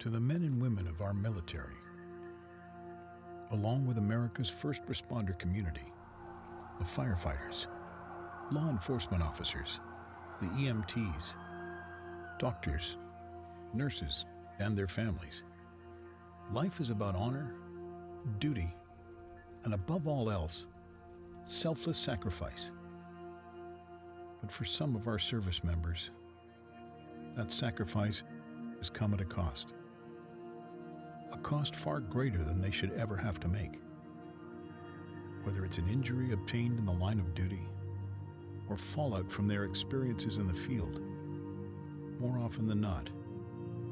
To the men and women of our military, along with America's first responder community, the firefighters, law enforcement officers, the EMTs, doctors, nurses, and their families. Life is about honor, duty, and above all else, selfless sacrifice. But for some of our service members, that sacrifice has come at a cost. A cost far greater than they should ever have to make. Whether it's an injury obtained in the line of duty or fallout from their experiences in the field, more often than not,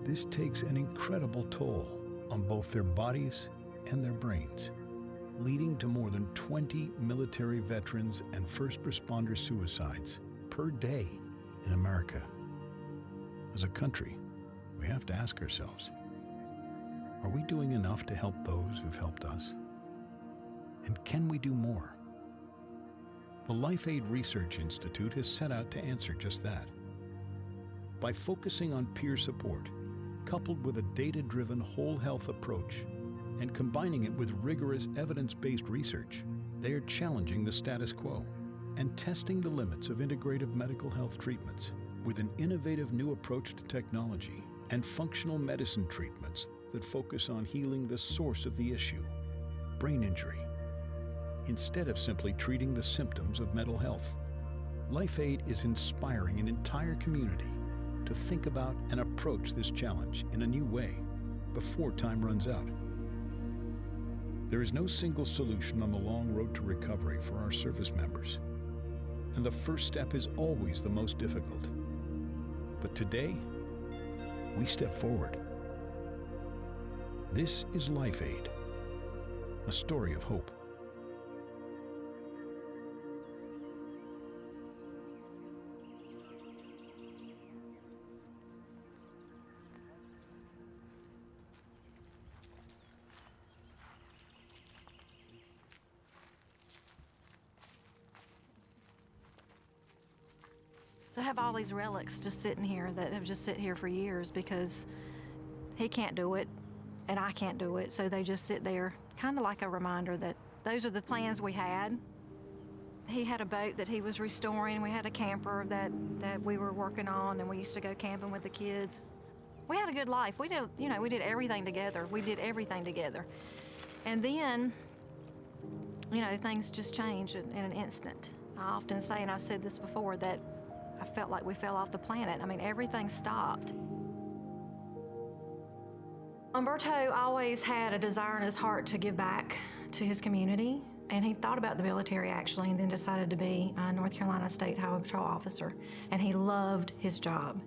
this takes an incredible toll on both their bodies and their brains, leading to more than 20 military veterans and first responder suicides per day in America. As a country, we have to ask ourselves, are we doing enough to help those who've helped us? And can we do more? The Life Aid Research Institute has set out to answer just that. By focusing on peer support, coupled with a data-driven whole health approach, and combining it with rigorous evidence-based research, they are challenging the status quo and testing the limits of integrative mental health treatments with an innovative new approach to technology and functional medicine treatments that focus on healing the source of the issue, brain injury, instead of simply treating the symptoms of mental health. Life Aid is inspiring an entire community to think about and approach this challenge in a new way before time runs out. There is no single solution on the long road to recovery for our service members, and the first step is always the most difficult. But today, we step forward. This is Life Aid, a story of hope. So I have all these relics just sitting here that have just sit here for years because he can't do it and I can't do it. So they just sit there, kind of like a reminder that those are the plans we had. He had a boat that he was restoring. We had a camper that we were working on, and we used to go camping with the kids. We had a good life. We did everything together. We did everything together. And then, things just changed in an instant. I often say, and I've said this before, that I felt like we fell off the planet. I mean, everything stopped. Umberto always had a desire in his heart to give back to his community, and he thought about the military actually, and then decided to be a North Carolina State Highway Patrol officer, and he loved his job.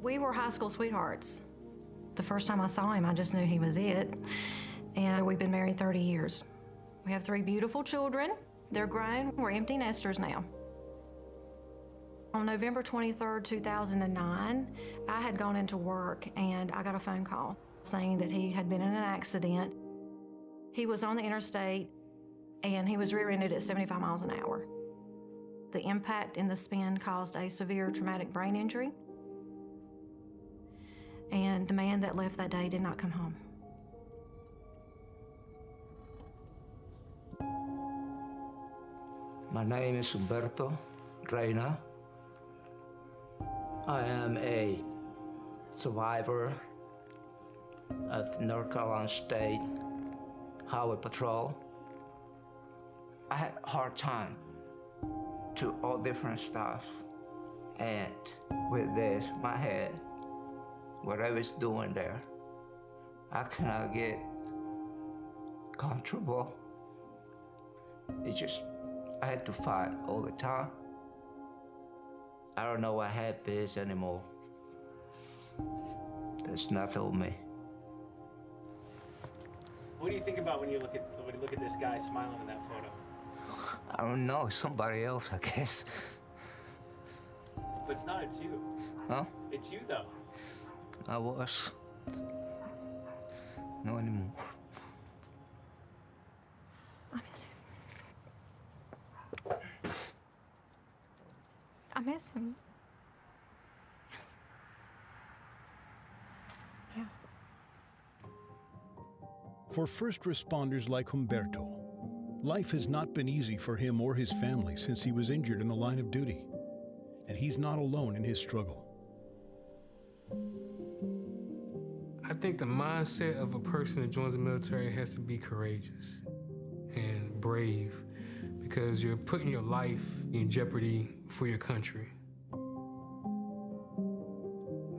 We were high school sweethearts. The first time I saw him, I just knew he was it, and we've been married 30 years. We have 3 beautiful children. They're grown. We're empty nesters now. On November 23rd, 2009, I had gone into work and I got a phone call saying that he had been in an accident. He was on the interstate and he was rear-ended at 75 miles an hour. The impact and the spin caused a severe traumatic brain injury. And the man that left that day did not come home. My name is Umberto Reina. I am a survivor of North Carolina State Highway Patrol. I had a hard time to all different stuff, and with this, my head, whatever it's doing there, I cannot get comfortable. It's just, I had to fight all the time. I don't know what happy is anymore. That's not told me. What do you think about when you look at this guy smiling in that photo? I don't know, somebody else, I guess. But it's not, it's you. Huh? It's you though. I was. No anymore. I miss him. I miss him. For first responders like Humberto, life has not been easy for him or his family since he was injured in the line of duty, and he's not alone in his struggle. I think the mindset of a person that joins the military has to be courageous and brave, because you're putting your life in jeopardy for your country.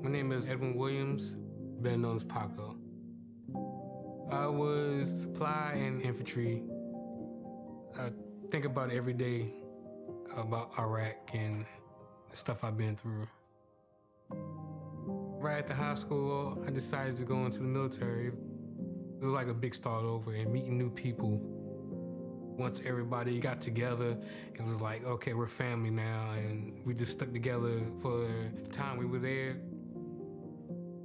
My name is Edwin Williams, better known as Paco. I was supply and infantry. I think about it every day about Iraq and the stuff I've been through. Right after high school, I decided to go into the military. It was like a big start over and meeting new people. Once everybody got together, it was like, okay, we're family now, and we just stuck together for the time we were there.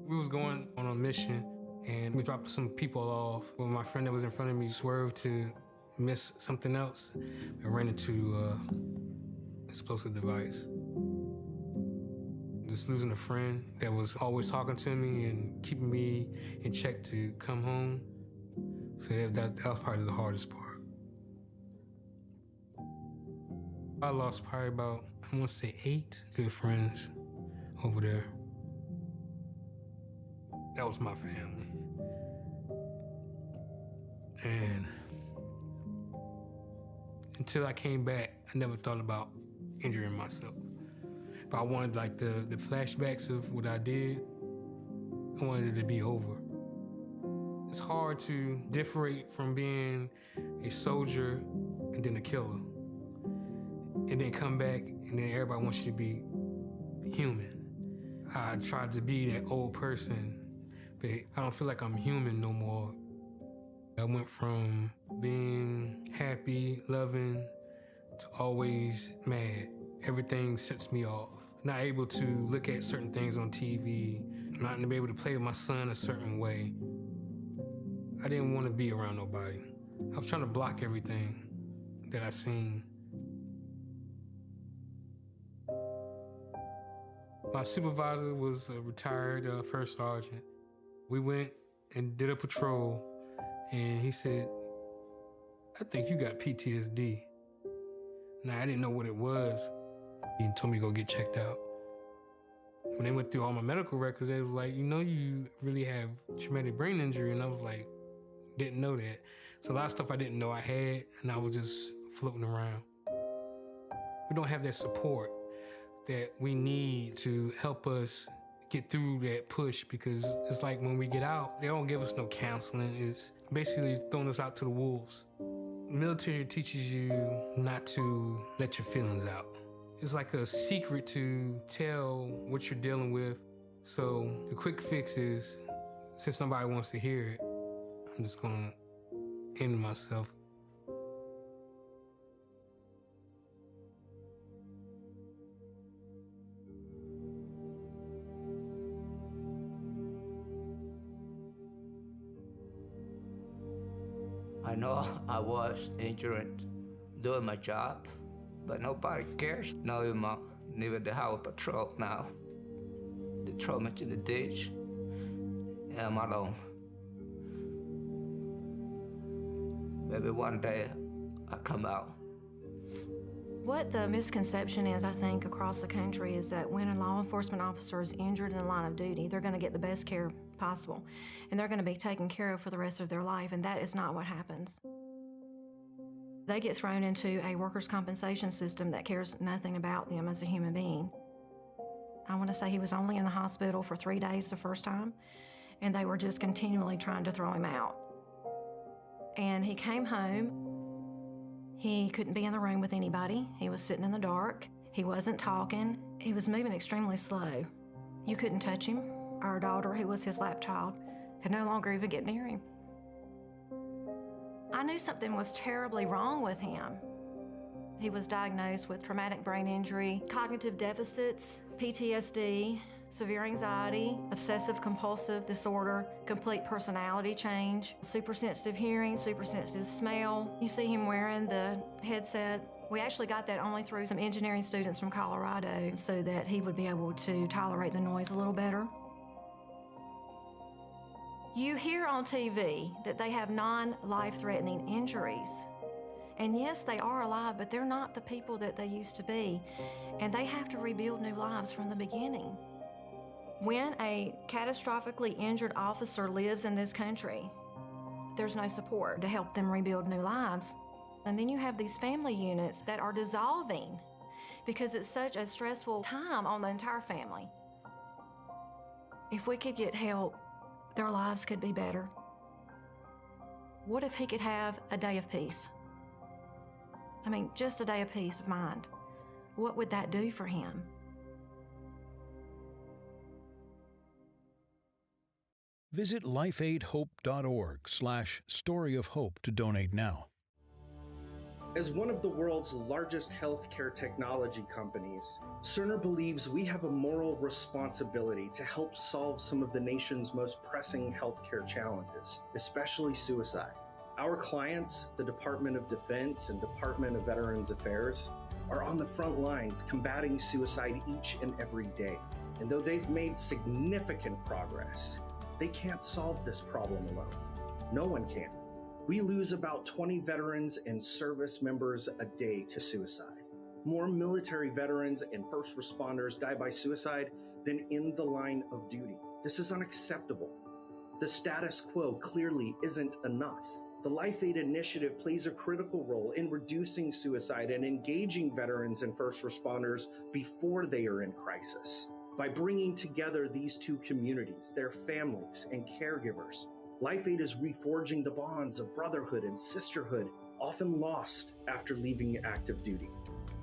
We was going on a mission, and we dropped some people off. When my friend that was in front of me swerved to miss something else, I ran into explosive device. Just losing a friend that was always talking to me and keeping me in check to come home. So that was probably the hardest part. I lost probably about, I want to say 8 good friends over there. That was my family. And until I came back, I never thought about injuring myself. But I wanted like the flashbacks of what I did, I wanted it to be over. It's hard to differentiate from being a soldier and then a killer. And then come back and then everybody wants you to be human. I tried to be that old person, but I don't feel like I'm human no more. I went from being happy, loving, to always mad. Everything sets me off. Not able to look at certain things on TV, not to be able to play with my son a certain way. I didn't want to be around nobody. I was trying to block everything that I seen. My supervisor was a retired first sergeant. We went and did a patrol, and he said, I think you got PTSD. Now, I didn't know what it was. He told me to go get checked out. When they went through all my medical records, they was like, you know, you really have traumatic brain injury. And I was like, didn't know that. So a lot of stuff I didn't know I had, and I was just floating around. We don't have that support that we need to help us get through that push, because it's like when we get out, they don't give us no counseling. It's basically throwing us out to the wolves. Military teaches you not to let your feelings out. It's like a secret to tell what you're dealing with. So the quick fix is, since nobody wants to hear it, I'm just gonna end myself. I know I was injured doing my job, but nobody cares. Now even the highway patrol now. They throw me to the ditch, and I'm alone. Maybe one day I come out. What the misconception is, I think, across the country is that when a law enforcement officer is injured in the line of duty, they're going to get the best care possible, and they're going to be taken care of for the rest of their life, and that is not what happens. They get thrown into a workers' compensation system that cares nothing about them as a human being. I want to say he was only in the hospital for 3 days the first time, and they were just continually trying to throw him out. And he came home. He couldn't be in the room with anybody. He was sitting in the dark. He wasn't talking. He was moving extremely slow. You couldn't touch him. Our daughter, who was his lap child, could no longer even get near him. I knew something was terribly wrong with him. He was diagnosed with traumatic brain injury, cognitive deficits, PTSD, severe anxiety, obsessive-compulsive disorder, complete personality change, super-sensitive hearing, super-sensitive smell. You see him wearing the headset. We actually got that only through some engineering students from Colorado so that he would be able to tolerate the noise a little better. You hear on TV that they have non-life-threatening injuries. And yes, they are alive, but they're not the people that they used to be. And they have to rebuild new lives from the beginning. When a catastrophically injured officer lives in this country, there's no support to help them rebuild new lives. And then you have these family units that are dissolving because it's such a stressful time on the entire family. If we could get help, their lives could be better. What if he could have a day of peace? I mean, just a day of peace of mind. What would that do for him? Visit lifeaidhope.org/story of hope to donate now. As one of the world's largest healthcare technology companies, Cerner believes we have a moral responsibility to help solve some of the nation's most pressing healthcare challenges, especially suicide. Our clients, the Department of Defense and Department of Veterans Affairs, are on the front lines combating suicide each and every day. And though they've made significant progress, they can't solve this problem alone. No one can. We lose about 20 veterans and service members a day to suicide. More military veterans and first responders die by suicide than in the line of duty. This is unacceptable. The status quo clearly isn't enough. The Life Aid Initiative plays a critical role in reducing suicide and engaging veterans and first responders before they are in crisis. By bringing together these two communities, their families and caregivers, Life Aid is reforging the bonds of brotherhood and sisterhood, often lost after leaving active duty.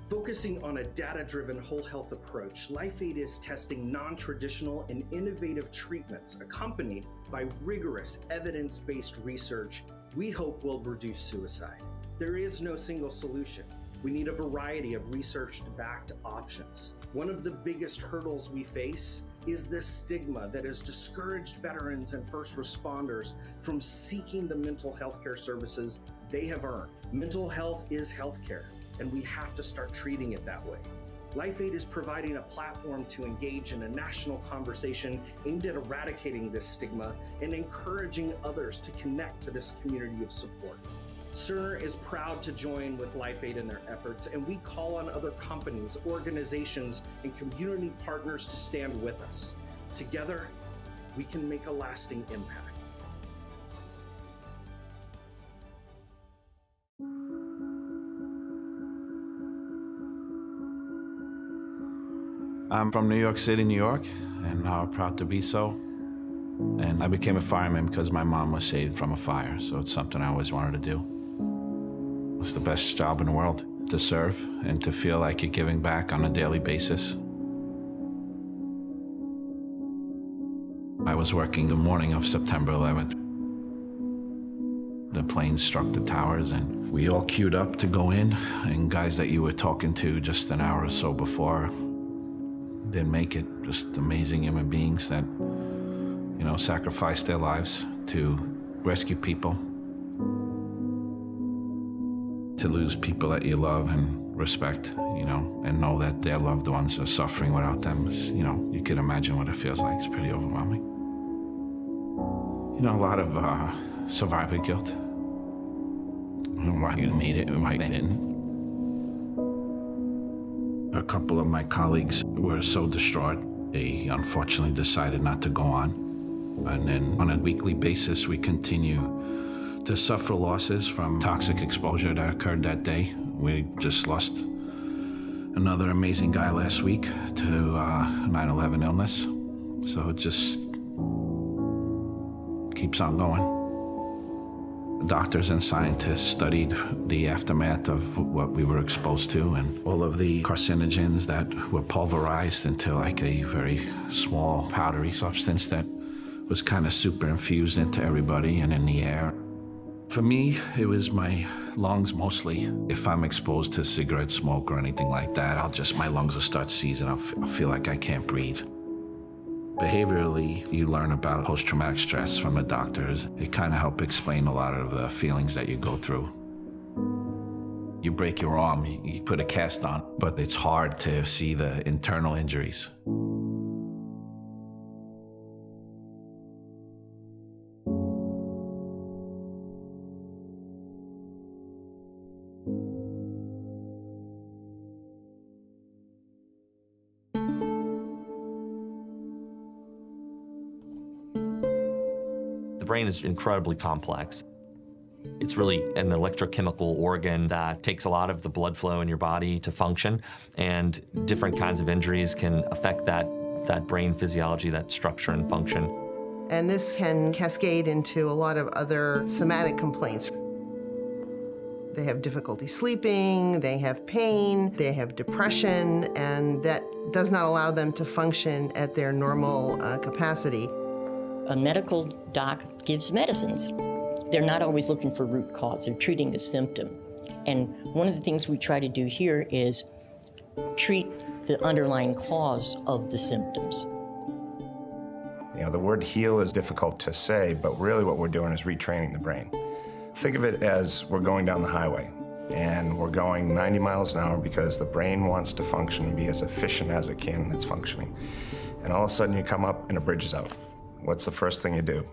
Focusing on a data-driven whole health approach, Life Aid is testing non-traditional and innovative treatments accompanied by rigorous evidence-based research we hope will reduce suicide. There is no single solution. We need a variety of research-backed options. One of the biggest hurdles we face is this stigma that has discouraged veterans and first responders from seeking the mental health care services they have earned. Mental health is healthcare, and we have to start treating it that way. Life Aid is providing a platform to engage in a national conversation aimed at eradicating this stigma and encouraging others to connect to this community of support. Cerner is proud to join with Life Aid in their efforts, and we call on other companies, organizations, and community partners to stand with us. Together, we can make a lasting impact. I'm from New York City, New York, and proud to be so. And I became a fireman because my mom was saved from a fire, so it's something I always wanted to do. It's the best job in the world, to serve and to feel like you're giving back on a daily basis. I was working the morning of September 11th. The plane struck the towers and we all queued up to go in, and guys that you were talking to just an hour or so before didn't make it. Just amazing human beings that, sacrificed their lives to rescue people. To lose people that you love and respect, and know that their loved ones are suffering without them is, you can imagine what it feels like. It's pretty overwhelming. A lot of survivor guilt. Why you made it and why they didn't. A couple of my colleagues were so distraught, they unfortunately decided not to go on. And then on a weekly basis, we continue to suffer losses from toxic exposure that occurred that day. We just lost another amazing guy last week to 9/11 illness. So it just keeps on going. Doctors and scientists studied the aftermath of what we were exposed to and all of the carcinogens that were pulverized into like a very small powdery substance that was kind of super infused into everybody and in the air. For me, it was my lungs mostly. If I'm exposed to cigarette smoke or anything like that, my lungs will start seizing. I'll feel like I can't breathe. Behaviorally, you learn about post-traumatic stress from the doctors. It kind of helps explain a lot of the feelings that you go through. You break your arm, you put a cast on, but it's hard to see the internal injuries. The brain is incredibly complex. It's really an electrochemical organ that takes a lot of the blood flow in your body to function, and different kinds of injuries can affect that brain physiology, that structure and function. And this can cascade into a lot of other somatic complaints. They have difficulty sleeping, they have pain, they have depression, and that does not allow them to function at their normal capacity. A medical doc gives medicines. They're not always looking for root cause, they're treating the symptom. And one of the things we try to do here is treat the underlying cause of the symptoms. You know, the word heal is difficult to say, but really what we're doing is retraining the brain. Think of it as we're going down the highway, and we're going 90 miles an hour because the brain wants to function and be as efficient as it can in its functioning. And all of a sudden you come up and a bridge is out. What's the first thing you do?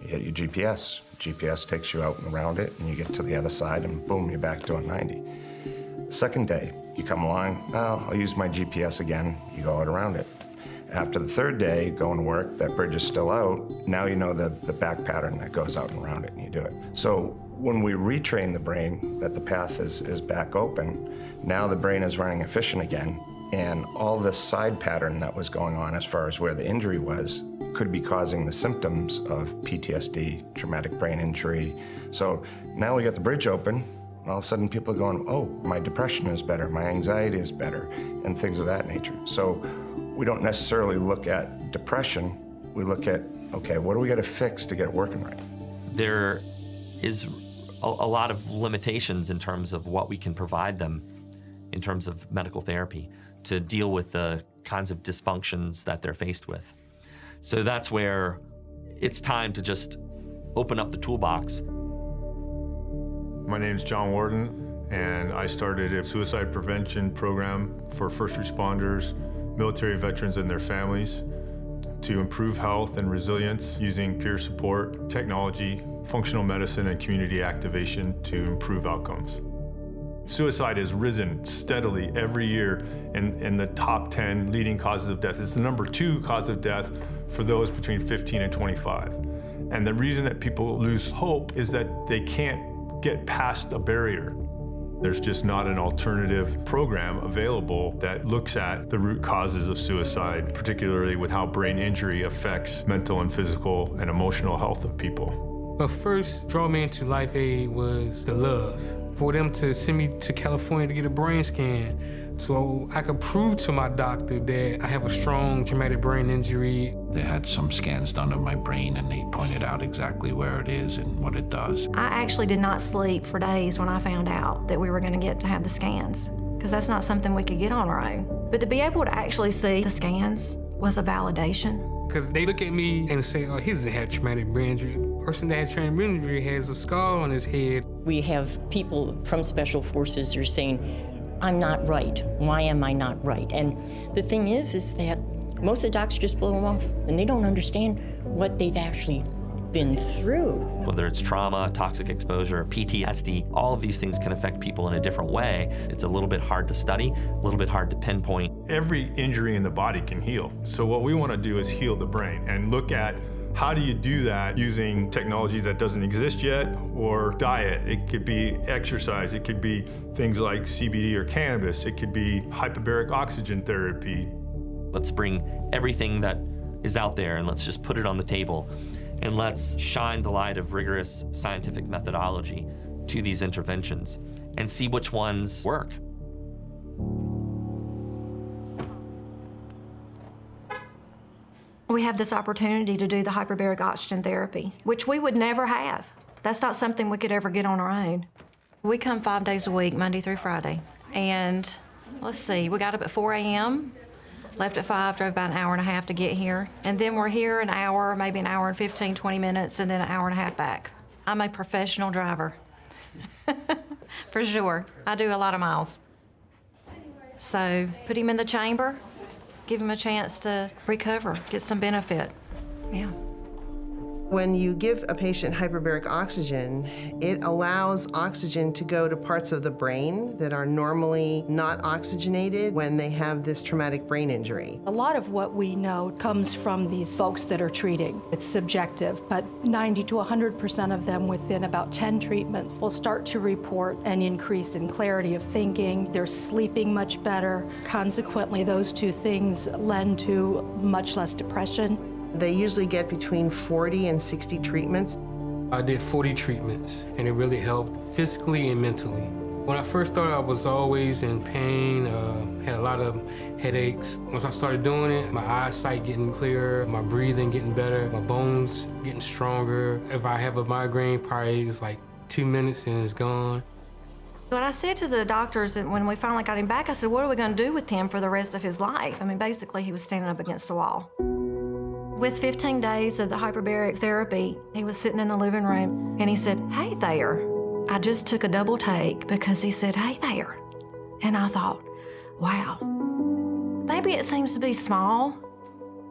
You hit your GPS. GPS takes you out and around it, and you get to the other side, and boom, you're back doing 90. The second day, you come along, well, I'll use my GPS again. You go out around it. After the third day, going to work, that bridge is still out. Now you know the back pattern that goes out and around it, and you do it. So when we retrain the brain that the path is back open, now the brain is running efficient again, and all this side pattern that was going on as far as where the injury was could be causing the symptoms of PTSD, traumatic brain injury. So now we got the bridge open, and all of a sudden people are going, oh, my depression is better, my anxiety is better, and things of that nature. So we don't necessarily look at depression, we look at, okay, what do we got to fix to get it working right? There is a lot of limitations in terms of what we can provide them in terms of medical therapy to deal with the kinds of dysfunctions that they're faced with. So that's where it's time to just open up the toolbox. My name's John Warden, and I started a suicide prevention program for first responders, military veterans and their families to improve health and resilience using peer support, technology, functional medicine, and community activation to improve outcomes. Suicide has risen steadily every year in the top 10 leading causes of death. It's the number 2 cause of death for those between 15 and 25. And the reason that people lose hope is that they can't get past a barrier. There's just not an alternative program available that looks at the root causes of suicide, particularly with how brain injury affects mental and physical and emotional health of people. What first drew me into Life Aid was the love. For them to send me to California to get a brain scan so I could prove to my doctor that I have a strong traumatic brain injury. They had some scans done of my brain, and they pointed out exactly where it is and what it does. I actually did not sleep for days when I found out that we were going to get to have the scans, because that's not something we could get on our own. But to be able to actually see the scans was a validation. Because they look at me and say, oh, he doesn't have traumatic brain injury. The person that had traumatic brain injury has a scar on his head. We have people from Special Forces who are saying, I'm not right. Why am I not right? And the thing is that most of the docs just blow them off, and they don't understand what they've actually been through. Whether it's trauma, toxic exposure, PTSD, all of these things can affect people in a different way. It's a little bit hard to study, a little bit hard to pinpoint. Every injury in the body can heal. So what we want to do is heal the brain and look at how do you do that using technology that doesn't exist yet, or diet. It could be exercise. It could be things like CBD or cannabis. It could be hyperbaric oxygen therapy. Let's bring everything that is out there and let's just put it on the table, and let's shine the light of rigorous scientific methodology to these interventions and see which ones work. We have this opportunity to do the hyperbaric oxygen therapy, which we would never have. That's not something we could ever get on our own. We come 5 days a week, Monday through Friday. And let's see, we got up at 4 a.m., left at 5, drove about an hour and a half to get here. And then we're here an hour, maybe an hour and 15, 20 minutes, and then an hour and a half back. I'm a professional driver, for sure. I do a lot of miles. So put him in the chamber, give him a chance to recover, get some benefit. Yeah. When you give a patient hyperbaric oxygen, it allows oxygen to go to parts of the brain that are normally not oxygenated when they have this traumatic brain injury. A lot of what we know comes from these folks that are treating. It's subjective, but 90 to 100% of them within about 10 treatments will start to report an increase in clarity of thinking. They're sleeping much better. Consequently, those two things lend to much less depression. They usually get between 40 and 60 treatments. I did 40 treatments, and it really helped physically and mentally. When I first started, I was always in pain, had a lot of headaches. Once I started doing it, my eyesight getting clearer, my breathing getting better, my bones getting stronger. If I have a migraine, probably it's like 2 minutes and it's gone. What I said to the doctors when we finally got him back, I said, what are we going to do with him for the rest of his life? I mean, basically, he was standing up against a wall. With 15 days of the hyperbaric therapy, he was sitting in the living room and he said, hey there. I just took a double take because he said, hey there. And I thought, wow, maybe it seems to be small.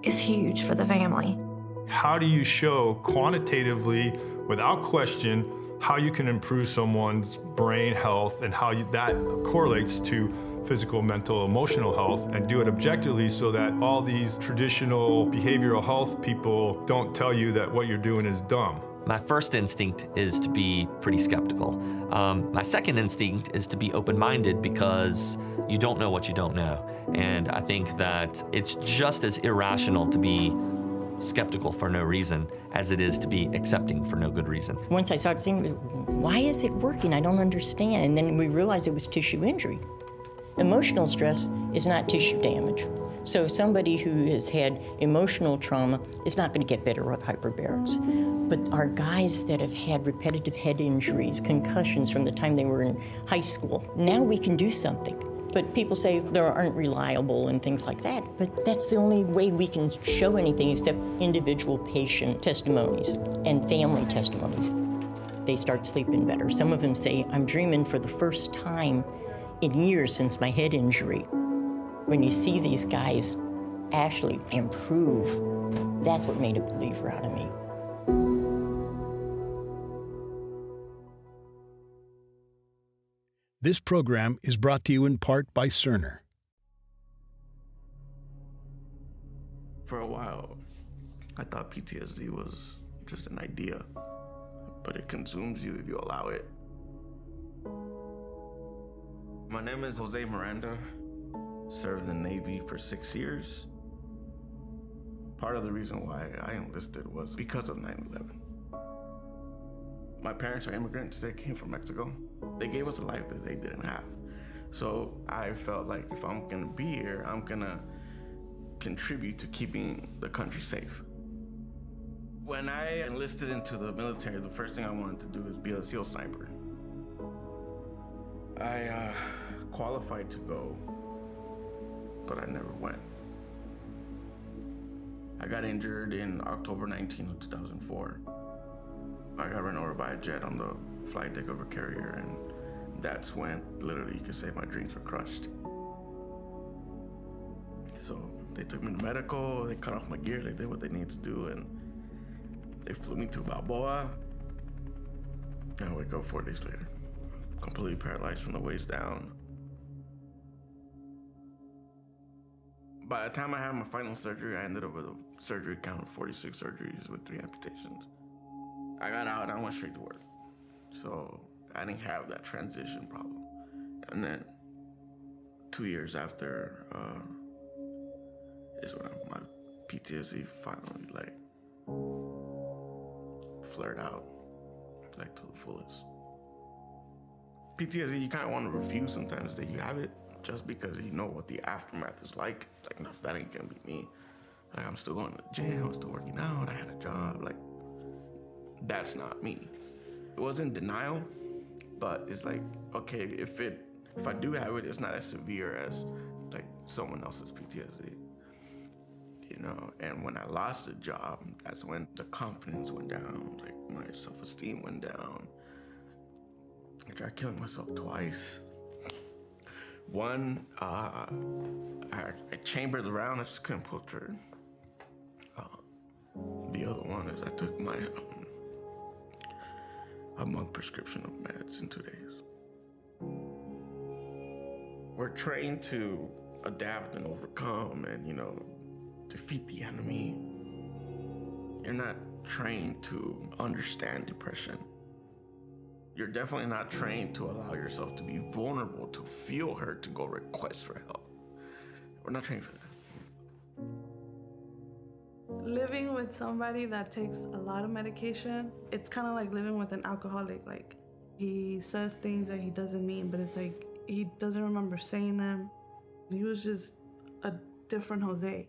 It's huge for the family. How do you show quantitatively, without question, how you can improve someone's brain health and how that correlates to physical, mental, emotional health, and do it objectively so that all these traditional behavioral health people don't tell you that what you're doing is dumb? My first instinct is to be pretty skeptical. My second instinct is to be open-minded because you don't know what you don't know. And I think that it's just as irrational to be skeptical for no reason as it is to be accepting for no good reason. Once I started seeing, why is it working? I don't understand. And then we realized it was tissue injury. Emotional stress is not tissue damage. So somebody who has had emotional trauma is not going to get better with hyperbarics. But our guys that have had repetitive head injuries, concussions from the time they were in high school, now we can do something. But people say they aren't reliable and things like that. But that's the only way we can show anything except individual patient testimonies and family testimonies. They start sleeping better. Some of them say, I'm dreaming for the first time in years since my head injury. When you see these guys actually improve, that's what made a believer out of me. This program is brought to you in part by Cerner. For a while, I thought PTSD was just an idea, but it consumes you if you allow it. My name is Jose Miranda. Served in the Navy for 6 years. Part of the reason why I enlisted was because of 9/11. My parents are immigrants. They came from Mexico. They gave us a life that they didn't have. So I felt like if I'm gonna be here, I'm gonna contribute to keeping the country safe. When I enlisted into the military, the first thing I wanted to do is be a SEAL sniper. I qualified to go, but I never went. I got injured in October 19 of 2004. I got run over by a jet on the flight deck of a carrier, and that's when, literally, you could say my dreams were crushed. So they took me to medical, they cut off my gear, they did what they needed to do, and they flew me to Balboa. And I wake up 4 days later, completely paralyzed from the waist down. By the time I had my final surgery, I ended up with a surgery count of 46 surgeries with 3 amputations. I got out and I went straight to work. So I didn't have that transition problem. And then 2 years after is when my PTSD finally flared out to the fullest. PTSD, you kind of want to refuse sometimes that you have it, just because you know what the aftermath is like. No, that ain't gonna be me. I'm still going to the gym, I'm still working out, I had a job. That's not me. It wasn't denial, but it's okay, if I do have it, it's not as severe as someone else's PTSD. And when I lost the job, that's when the confidence went down, my self-esteem went down. I tried killing myself twice. One, I chambered around, I just couldn't pull the trigger. The other one is I took my a month prescription of meds in 2 days. We're trained to adapt and overcome and, defeat the enemy. You're not trained to understand depression. You're definitely not trained to allow yourself to be vulnerable, to feel hurt, to go request for help. We're not trained for that. Living with somebody that takes a lot of medication, it's kind of like living with an alcoholic. Like, he says things that he doesn't mean, but it's like he doesn't remember saying them. He was just a different Jose.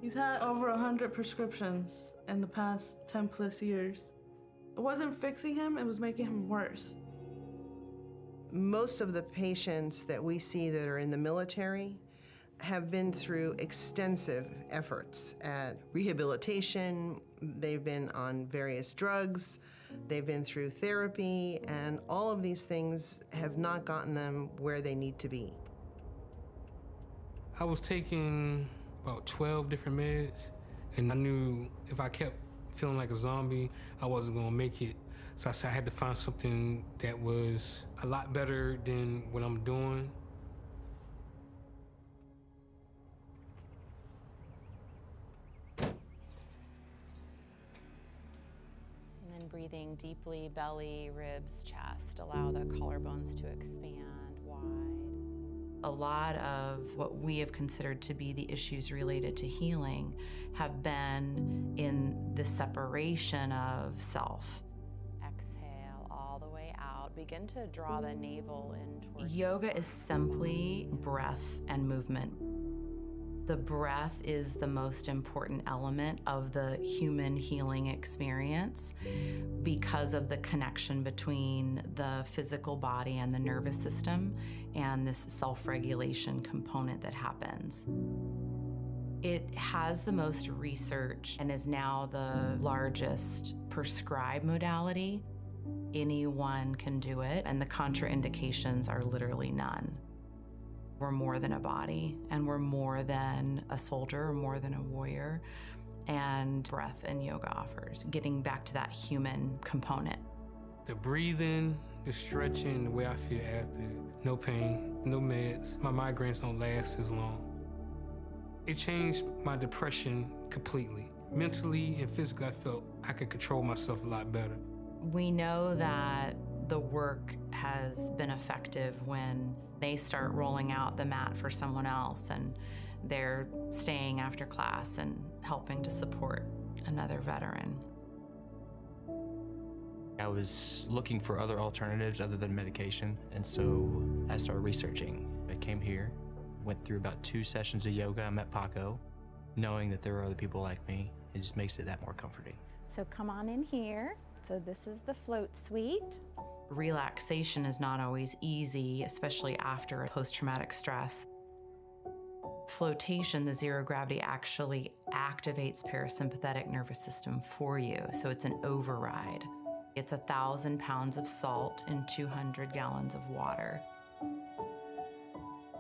He's had over 100 prescriptions in the past 10 plus years. It wasn't fixing him, it was making him worse. Most of the patients that we see that are in the military have been through extensive efforts at rehabilitation. They've been on various drugs, they've been through therapy, and all of these things have not gotten them where they need to be. I was taking about 12 different meds, and I knew if I kept feeling like a zombie, I wasn't gonna make it. So I said I had to find something that was a lot better than what I'm doing. And then breathing deeply, belly, ribs, chest. Allow the collarbones to expand wide. A lot of what we have considered to be the issues related to healing have been in the separation of self. Exhale all the way out. Begin to draw the navel in towards Yoga is simply breath and movement. The breath is the most important element of the human healing experience because of the connection between the physical body and the nervous system and this self-regulation component that happens. It has the most research and is now the largest prescribed modality. Anyone can do it, and the contraindications are literally none. We're more than a body, and we're more than a soldier, or more than a warrior, and breath and yoga offers, getting back to that human component. The breathing, the stretching, the way I feel after, no pain, no meds. My migraines don't last as long. It changed my depression completely. Mentally and physically, I felt I could control myself a lot better. We know that the work has been effective when they start rolling out the mat for someone else and they're staying after class and helping to support another veteran. I was looking for other alternatives other than medication, and so I started researching. I came here, went through about 2 sessions of yoga. I met Paco. Knowing that there are other people like me, it just makes it that more comforting. So come on in here. So this is the float suite. Relaxation is not always easy, especially after a post-traumatic stress. Flotation, the zero gravity, actually activates parasympathetic nervous system for you, so it's an override. It's 1,000 pounds of salt in 200 gallons of water.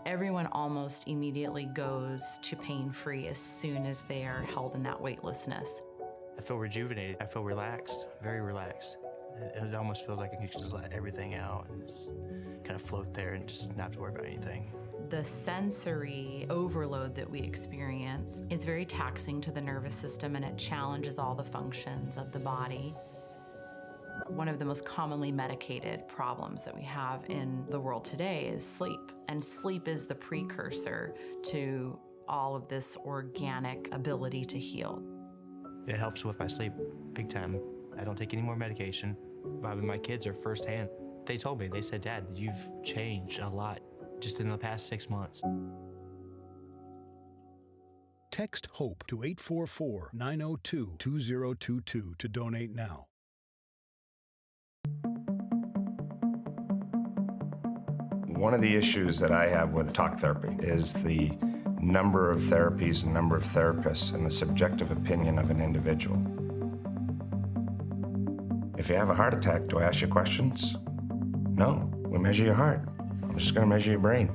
Everyone almost immediately goes to pain-free as soon as they are held in that weightlessness. I feel rejuvenated. I feel relaxed, very relaxed. It almost feels like I can just let everything out and just kind of float there and just not have to worry about anything. The sensory overload that we experience is very taxing to the nervous system, and it challenges all the functions of the body. One of the most commonly medicated problems that we have in the world today is sleep, and sleep is the precursor to all of this organic ability to heal. It helps with my sleep big time. I don't take any more medication. My kids are firsthand. They told me, they said, "Dad, you've changed a lot just in the past 6 months." Text HOPE to 844-902-2022 to donate now. One of the issues that I have with talk therapy is the number of therapies and number of therapists and the subjective opinion of an individual. If you have a heart attack, do I ask you questions? No, we measure your heart. I'm just gonna measure your brain.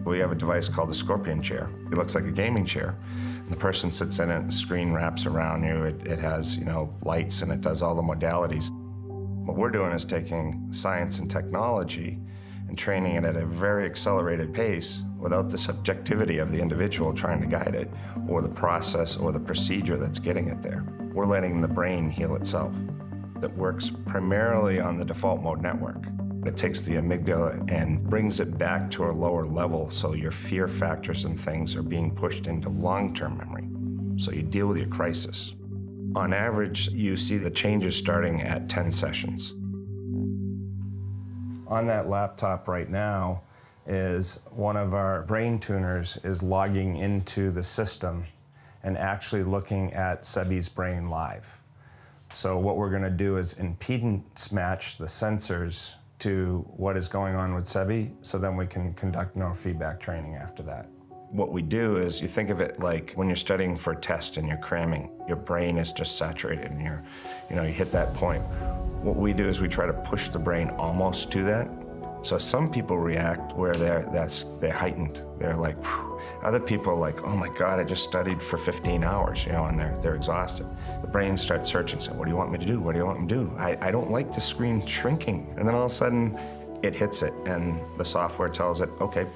We have a device called the Scorpion chair. It looks like a gaming chair. And the person sits in it, the screen wraps around you. It has, lights, and it does all the modalities. What we're doing is taking science and technology and training it at a very accelerated pace without the subjectivity of the individual trying to guide it, or the process or the procedure that's getting it there. We're letting the brain heal itself. It works primarily on the default mode network. It takes the amygdala and brings it back to a lower level, so your fear factors and things are being pushed into long-term memory. So you deal with your crisis. On average, you see the changes starting at 10 sessions. On that laptop right now is one of our brain tuners is logging into the system and actually looking at Sebi's brain live. So what we're going to do is impedance match the sensors to what is going on with Sebi, so then we can conduct neurofeedback training after that. What we do is, you think of it like when you're studying for a test and you're cramming, your brain is just saturated and you hit that point. What we do is we try to push the brain almost to that. So some people react where they're heightened. They're like, whew. Other people are like, oh my God, I just studied for 15 hours, and they're exhausted. The brain starts searching, saying, what do you want me to do? What do you want me to do? I don't like the screen shrinking. And then all of a sudden, it hits it, and the software tells it, okay,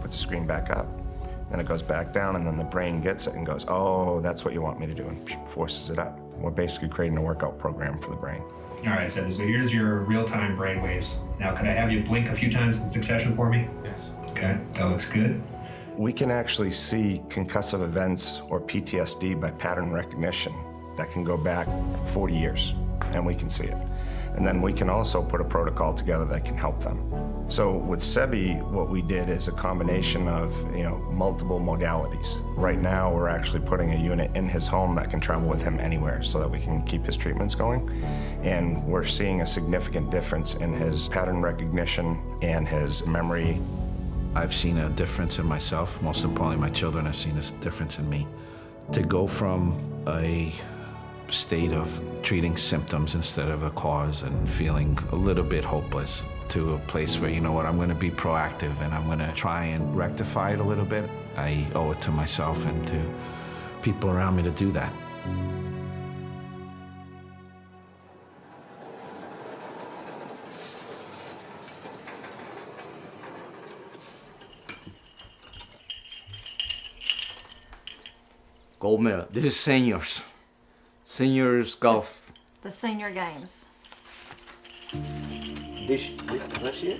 put the screen back up. Then it goes back down, and then the brain gets it and goes, oh, that's what you want me to do, and forces it up. We're basically creating a workout program for the brain. All right, so here's your real-time brain waves. Now, could I have you blink a few times in succession for me? Yes. Okay, that looks good. We can actually see concussive events or PTSD by pattern recognition that can go back 40 years, and we can see it. And then we can also put a protocol together that can help them. So with Sebi, what we did is a combination of multiple modalities. Right now, we're actually putting a unit in his home that can travel with him anywhere so that we can keep his treatments going. And we're seeing a significant difference in his pattern recognition and his memory. I've seen a difference in myself. Most importantly, my children have seen a difference in me. To go from a state of treating symptoms instead of a cause and feeling a little bit hopeless to a place where, I'm going to be proactive and I'm going to try and rectify it a little bit. I owe it to myself and to people around me to do that. Gold medal. This is seniors. Seniors golf. The senior games. This here?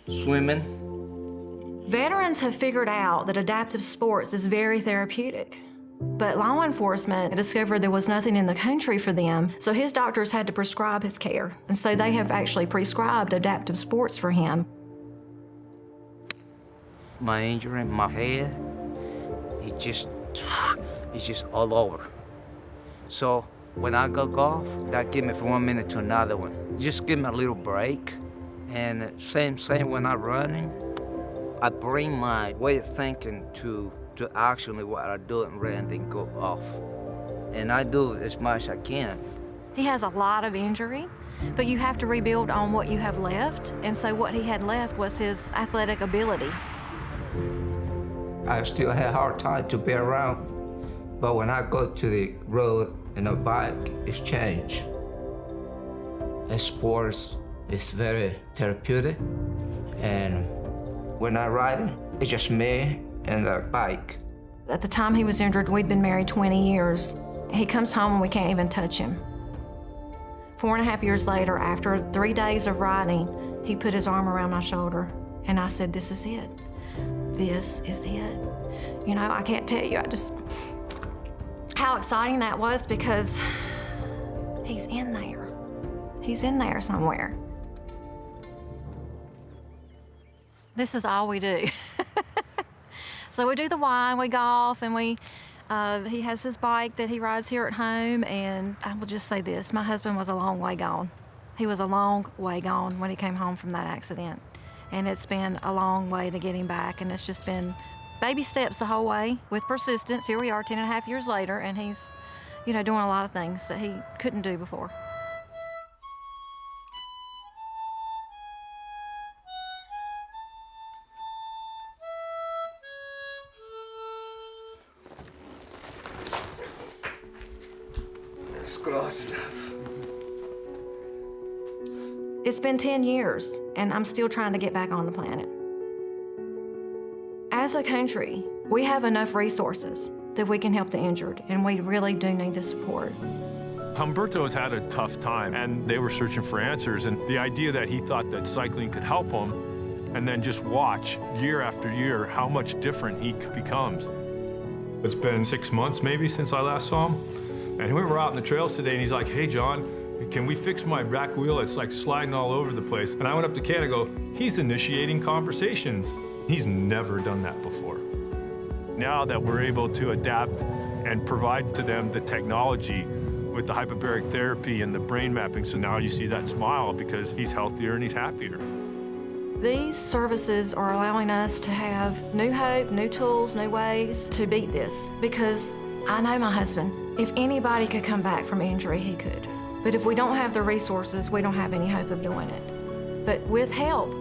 Swimming. Veterans have figured out that adaptive sports is very therapeutic. But law enforcement discovered there was nothing in the country for them, so his doctors had to prescribe his care. And so they have actually prescribed adaptive sports for him. My injury in my head, it's just all over. So when I go golf, that give me from 1 minute to another one. Just give me a little break. And same when I'm running, I bring my way of thinking to actually what I do and run and go off. And I do as much as I can. He has a lot of injury, but you have to rebuild on what you have left. And so what he had left was his athletic ability. I still had a hard time to be around, but when I go to the road and a bike, it's changed. Sports is very therapeutic, and when I ride, it's just me and the bike. At the time he was injured, we'd been married 20 years. He comes home and we can't even touch him. 4.5 years later, after 3 days of riding, he put his arm around my shoulder, and I said, this is it. This is it. I can't tell you, how exciting that was, because he's in there. He's in there somewhere. This is all we do. So we do the wine, we golf, and he has his bike that he rides here at home, and I will just say this, my husband was a long way gone. He was a long way gone when he came home from that accident. And it's been a long way to get him back, and it's just been baby steps the whole way with persistence. Here we are 10.5 years later, and he's, doing a lot of things that he couldn't do before. It's close enough. It's been 10 years, and I'm still trying to get back on the planet. As a country, we have enough resources that we can help the injured, and we really do need the support. Humberto has had a tough time, and they were searching for answers, and the idea that he thought that cycling could help him, and then just watch year after year how much different he becomes. It's been 6 months maybe since I last saw him, and we were out in the trails today, and he's like, "Hey, John, can we fix my back wheel? It's like sliding all over the place." And I went up to Ken and go, he's initiating conversations. He's never done that before. Now that we're able to adapt and provide to them the technology with the hyperbaric therapy and the brain mapping, so now you see that smile because he's healthier and he's happier. These services are allowing us to have new hope, new tools, new ways to beat this, because I know my husband. If anybody could come back from injury, he could. But if we don't have the resources, we don't have any hope of doing it. But with help,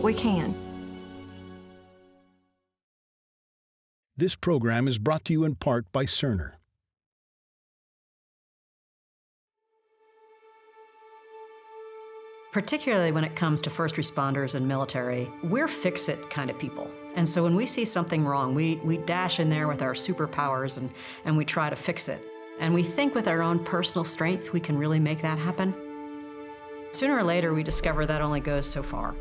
we can. This program is brought to you in part by Cerner. Particularly when it comes to first responders and military, we're fix-it kind of people. And so when we see something wrong, we dash in there with our superpowers and we try to fix it. And we think with our own personal strength, we can really make that happen. Sooner or later, we discover that only goes so far.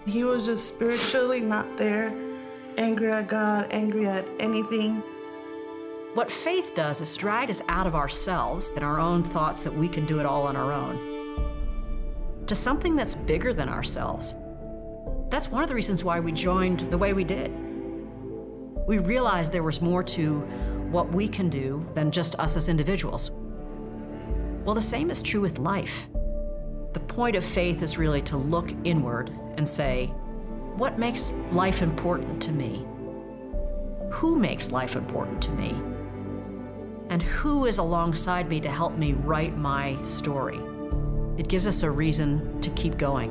He was just spiritually not there, angry at God, angry at anything. What faith does is drag us out of ourselves and our own thoughts that we can do it all on our own to something that's bigger than ourselves. That's one of the reasons why we joined the way we did. We realized there was more to what we can do than just us as individuals. Well, the same is true with life. The point of faith is really to look inward and say, what makes life important to me? Who makes life important to me? And who is alongside me to help me write my story? It gives us a reason to keep going,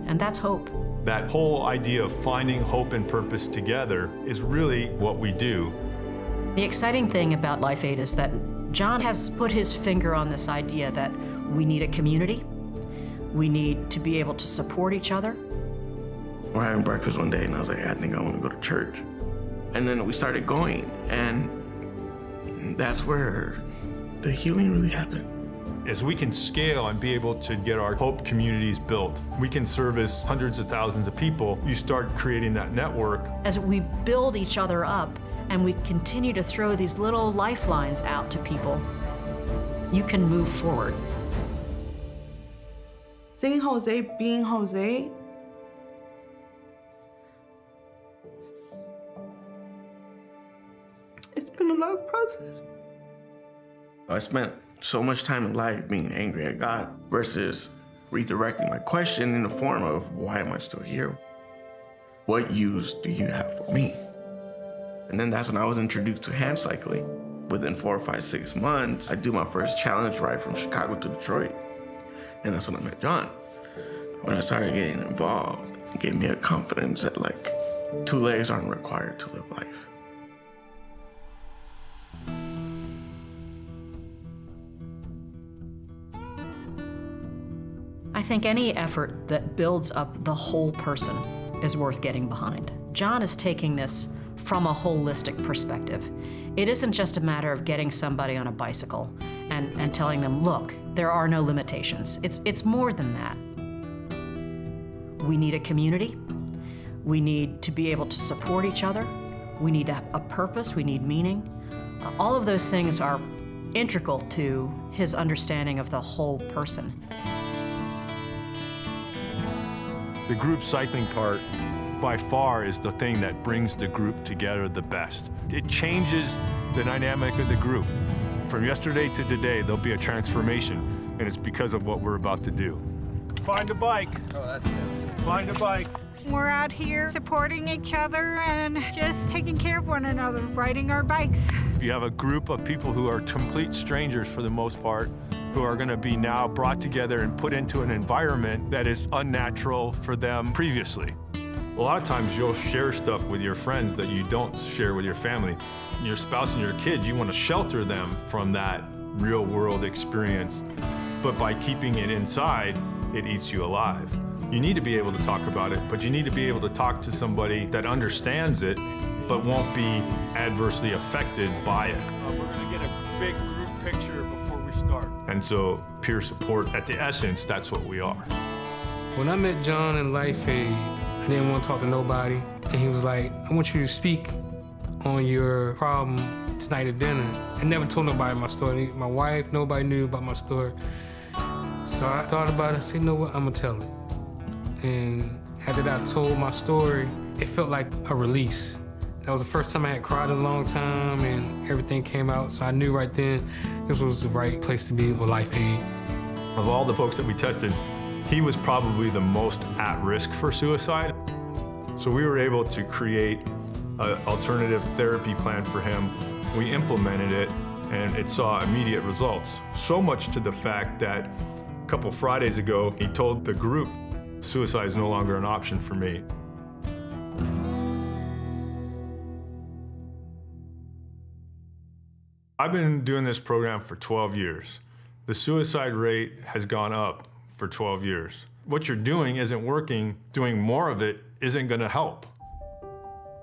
and that's hope. That whole idea of finding hope and purpose together is really what we do. The exciting thing about Life Aid is that John has put his finger on this idea that we need a community, we need to be able to support each other. We're having breakfast one day and I was like, I think I want to go to church. And then we started going, and that's where the healing really happened. As we can scale and be able to get our hope communities built, we can service hundreds of thousands of people. You start creating that network. As we build each other up and we continue to throw these little lifelines out to people, you can move forward. Seeing Jose being Jose, it's been a long process. I spent so much time in life being angry at God versus redirecting my question in the form of, why am I still here? What use do you have for me? And then that's when I was introduced to hand cycling. Within 4, 5, 6 months, I do my first challenge ride from Chicago to Detroit. And that's when I met John. When I started getting involved, it gave me a confidence that like 2 legs aren't required to live life. I think any effort that builds up the whole person is worth getting behind. John is taking this from a holistic perspective. It isn't just a matter of getting somebody on a bicycle and telling them, look, there are no limitations. It's more than that. We need a community. We need to be able to support each other. We need a purpose. We need meaning. All of those things are integral to his understanding of the whole person. The group cycling part, by far, is the thing that brings the group together the best. It changes the dynamic of the group. From yesterday to today, there'll be a transformation, and it's because of what we're about to do. Find a bike. Oh, that's good. Find a bike. We're out here supporting each other and just taking care of one another, riding our bikes. If you have a group of people who are complete strangers for the most part, who are going to be now brought together and put into an environment that is unnatural for them previously. A lot of times you'll share stuff with your friends that you don't share with your family. your spouse and your kids, you want to shelter them from that real world experience. But by keeping it inside, it eats you alive. You need to be able to talk about it, but you need to be able to talk to somebody that understands it, but won't be adversely affected by it. We're gonna get a big group picture before we start. And so peer support, at the essence, that's what we are. When I met John in Life Aid, I didn't want to talk to nobody. And he was like, I want you to speak on your problem tonight at dinner. I never told nobody my story. My wife, nobody knew about my story. So I thought about it, I said, you know what, I'm gonna tell it. And after I told my story, it felt like a release. That was the first time I had cried in a long time, and everything came out, so I knew right then this was the right place to be with Life Aid. Of all the folks that we tested, he was probably the most at risk for suicide. So we were able to create an alternative therapy plan for him. We implemented it, and it saw immediate results. So much to the fact that a couple Fridays ago, he told the group, suicide is no longer an option for me. I've been doing this program for 12 years. The suicide rate has gone up for 12 years. What you're doing isn't working. Doing more of it isn't gonna help.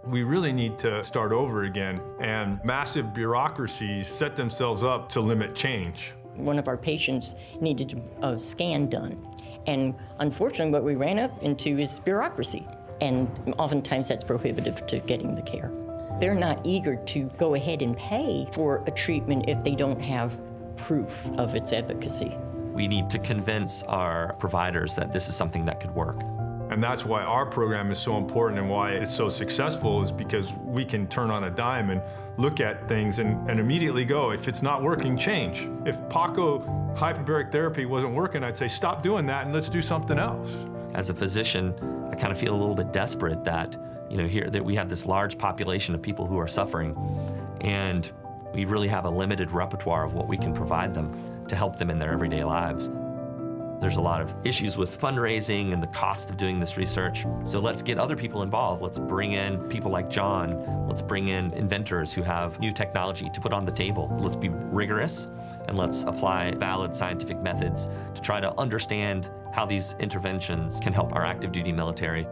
We really need to start over again, and massive bureaucracies set themselves up to limit change. One of our patients needed a scan done, and unfortunately what we ran up into is bureaucracy, and oftentimes that's prohibitive to getting the care. They're not eager to go ahead and pay for a treatment if they don't have proof of its efficacy. We need to convince our providers that this is something that could work. And that's why our program is so important, and why it's so successful is because we can turn on a dime and look at things and immediately go, if it's not working, change. If Paco hyperbaric therapy wasn't working, I'd say stop doing that and let's do something else. As a physician, I kind of feel a little bit desperate that, here that we have this large population of people who are suffering, and we really have a limited repertoire of what we can provide them to help them in their everyday lives. There's a lot of issues with fundraising and the cost of doing this research. So let's get other people involved. Let's bring in people like John. Let's bring in inventors who have new technology to put on the table. Let's be rigorous, and let's apply valid scientific methods to try to understand how these interventions can help our active duty military.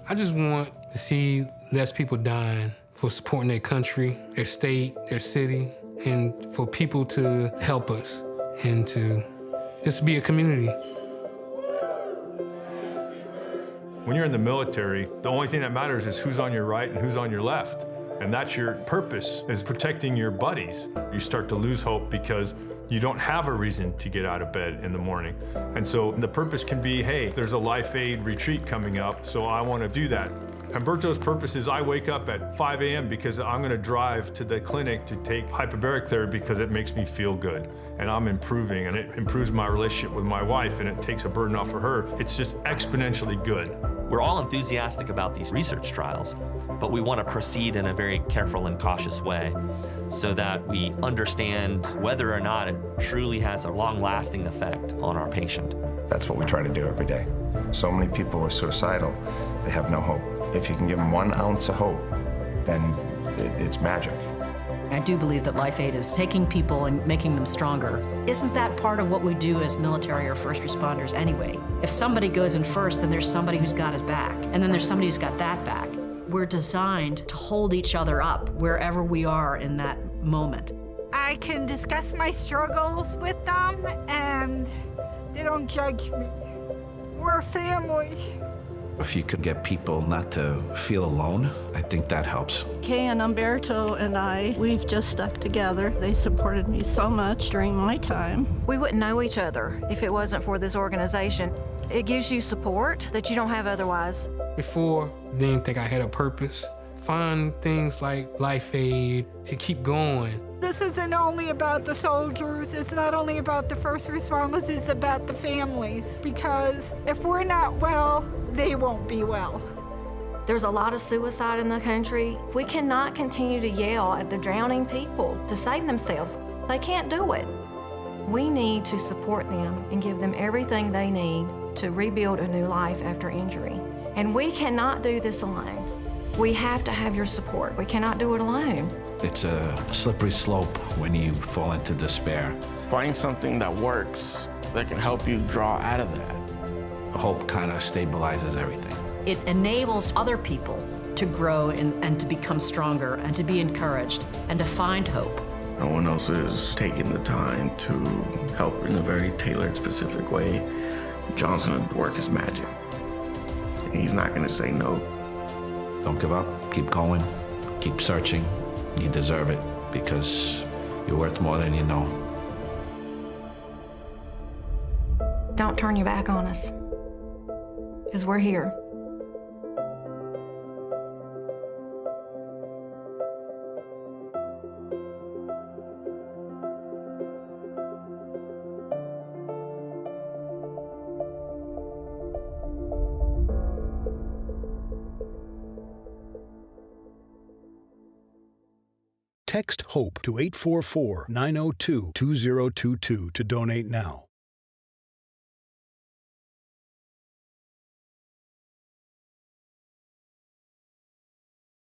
I just want to see less people dying for supporting their country, their state, their city, and for people to help us and to just be a community. When you're in the military, the only thing that matters is who's on your right and who's on your left. And that's your purpose, is protecting your buddies. You start to lose hope because you don't have a reason to get out of bed in the morning. And so the purpose can be, hey, there's a Life Aid retreat coming up, so I want to do that. Humberto's purpose is I wake up at 5 a.m. because I'm going to drive to the clinic to take hyperbaric therapy because it makes me feel good. And I'm improving, and it improves my relationship with my wife, and it takes a burden off of her. It's just exponentially good. We're all enthusiastic about these research trials, but we want to proceed in a very careful and cautious way so that we understand whether or not it truly has a long-lasting effect on our patient. That's what we try to do every day. So many people are suicidal, they have no hope. If you can give them 1 ounce of hope, then it's magic. I do believe that Life Aid is taking people and making them stronger. Isn't that part of what we do as military or first responders anyway? If somebody goes in first, then there's somebody who's got his back, and then there's somebody who's got that back. We're designed to hold each other up wherever we are in that moment. I can discuss my struggles with them, and they don't judge me. We're a family. If you could get people not to feel alone, I think that helps. Kay and Umberto and I, we've just stuck together. They supported me so much during my time. We wouldn't know each other if it wasn't for this organization. It gives you support that you don't have otherwise. Before, I didn't think I had a purpose. Find things like Life Aid to keep going. This isn't only about the soldiers, it's not only about the first responders, it's about the families. Because if we're not well, they won't be well. There's a lot of suicide in the country. We cannot continue to yell at the drowning people to save themselves. They can't do it. We need to support them and give them everything they need to rebuild a new life after injury. And we cannot do this alone. We have to have your support. We cannot do it alone. It's a slippery slope when you fall into despair. Find something that works that can help you draw out of that. Hope kind of stabilizes everything. It enables other people to grow and to become stronger and to be encouraged and to find hope. No one else is taking the time to help in a very tailored, specific way. John's gonna work his magic. He's not gonna say no. Don't give up. Keep going. Keep searching. You deserve it because you're worth more than you know. Don't turn your back on us, because we're here. Text HOPE to 844-902-2022 to donate now.